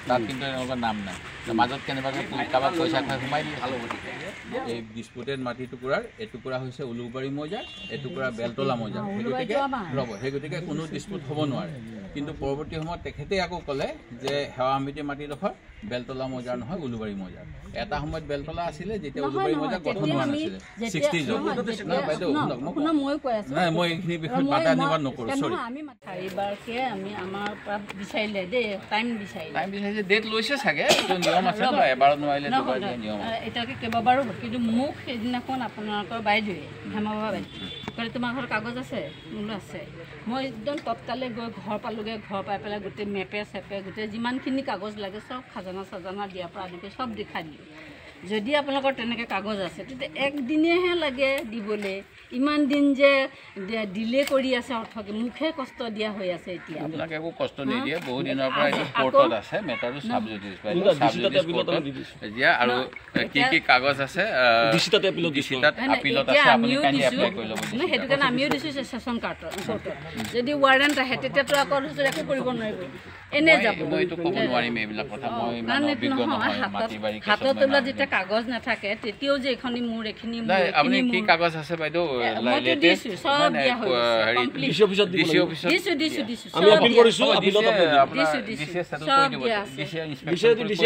তাত কিন্তু এনেকুৱা নাম নাই মাজত কেনেবাকৈ কাৰোবাক পইচা খাই সোমাই দিলে এই ডিস্পুটেড মাটি টুকুৰাৰ এটুকুৰা হৈছে উলুবাৰী মৌজাৰ এটুকুৰা বেলতলা মৌজাৰ সেই গতিকে কোনো ডিস্পুট হ'ব নোৱাৰে কিন্তু পৰৱৰ্তী সময়ত তেখেতে আকৌ ক'লে যে সেৱা সমিতিৰ মাটিডোখৰ বেলতলা মৌজাৰ নহয় উলুবাৰী মৌজাৰ এটা সময়ত বেলতলা আছিলে যেতিয়া উলুবাৰী মৌজাৰ গঠন হোৱা নাছিলে 60 বাইদেউ নাই মই এইখিনি বিষয়ত বাধা নিবাৰণ নকৰোঁ চাৰিবাৰকে আমি আমাৰ পৰা বিচাৰিলে দেই টাইম বিচাৰিছে ডেট লৈছে চাগে নিয়ম আছে এবাৰ নোৱাৰিলে দুবাৰ নিয়ম এতিয়ালৈকে কেইবাবাৰো কিন্তু মোক সেইদিনাখন আপোনালোকৰ বাইদেৱে হেমাবা বাইদেউ ক'লে তোমাৰ ঘৰত কাগজ আছে মোৰো আছে মই একদম তৎকালে গৈ ঘৰ পালোঁগৈ ঘৰ পাই পেলাই গোটেই মেপে চেপে গোটেই যিমানখিনি কাগজ লাগে চব খাজানা চাজানা দিয়াৰ পৰা আদি কৰি চব দেখাই দিলোঁ যদি আপোনালোকৰ তেনেকৈ কাগজ আছে তেতিয়া একদিনেহে লাগে দিবলৈ ইমান দিন যে ডিলে কৰি আছে অৰ্থকে মুখে কষ্ট দিয়া হৈ আছে এতিয়া আপোনাক একো কষ্ট নিদিয়ে বহু দিনৰ পৰা এইটো কোৰ্টত আছে মেটাৰটো সাবজুডিছ এতিয়া আৰু কি কি কাগজ আছে ডিচিটাত আপিলত আছে আপুনি কাইণ্ডলি এপ্লাই কৰি ল'ব সেইটো কাৰণে আমিও দিছোঁ ছেছন কোৰ্টত যদি ৱাৰেণ্ট আহে তেতিয়াতো আকৌ একো কৰিব নোৱাৰিব এনে যাব মই এইটো ক'ব নোৱাৰিম এইবিলাক কথা মই ইমান অভিজ্ঞ নহয় মাটি বাৰী হাতত তোলা যেতিয়া কাগজ নাথাকে তেতিয়াও যে এইখিনি মোৰ এইখিনি আপুনি কি কাগজ আছে বাইদেউ সব দিয়া হৈছে ডিসি অফিসত দিছো আমি আপিল কৰিছো আপিলত আপোনাৰ ডিসি সেটেল কৰি দিব ডিসি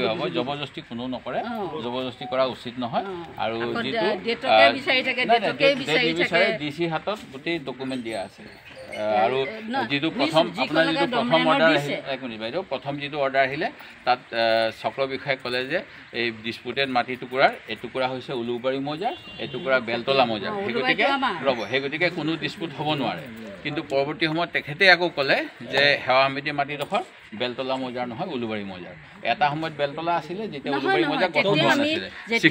হ'ব জবৰদস্তি কোনো নকৰে জবৰদস্তি কৰা উচিত নহয় আৰু যেটো ডেটকে বিচাৰি থাকে ডিসি হাতত গোটেই ডকুমেন্ট দিয়া আছে আৰু যেটো প্ৰথম আপোনাৰ যেটো প্ৰথম অৰ্ডাৰ আহিলে এক মিনিট বাইদেউ প্ৰথম যেটো অৰ্ডাৰ আহিলে তাত চক্ৰ বিষয়ে ক'লে যে এই ডিস্পুটেড মাটি টুকুৰাৰ এটুকুৰা হৈছে উলুবাৰী মৌজাৰ এটুকুৰা বেলতলা মৌজাৰ সেই গতিকে কোনো ডিস্পুট হ'ব নোৱাৰে কিন্তু পৰৱৰ্তী সময়ত তেখেতে আকৌ ক'লে যে সেৱা সমিতিৰ মাটিডোখৰ বেলতলা মৌজাৰ নহয় উলুবাৰী মৌজাৰ এটা সময়ত বেলতলা আছিলে যেতিয়া উলুবাৰী মৌজাৰ গঠন হোৱা নাছিলে 60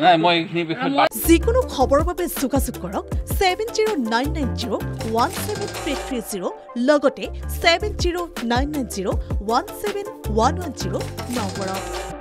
নাই মই এইখিনি বিষয়ত যিকোনো খবৰৰ বাবে যোগাযোগ কৰক 7099017330 লগতে 7099017110 নম্বৰত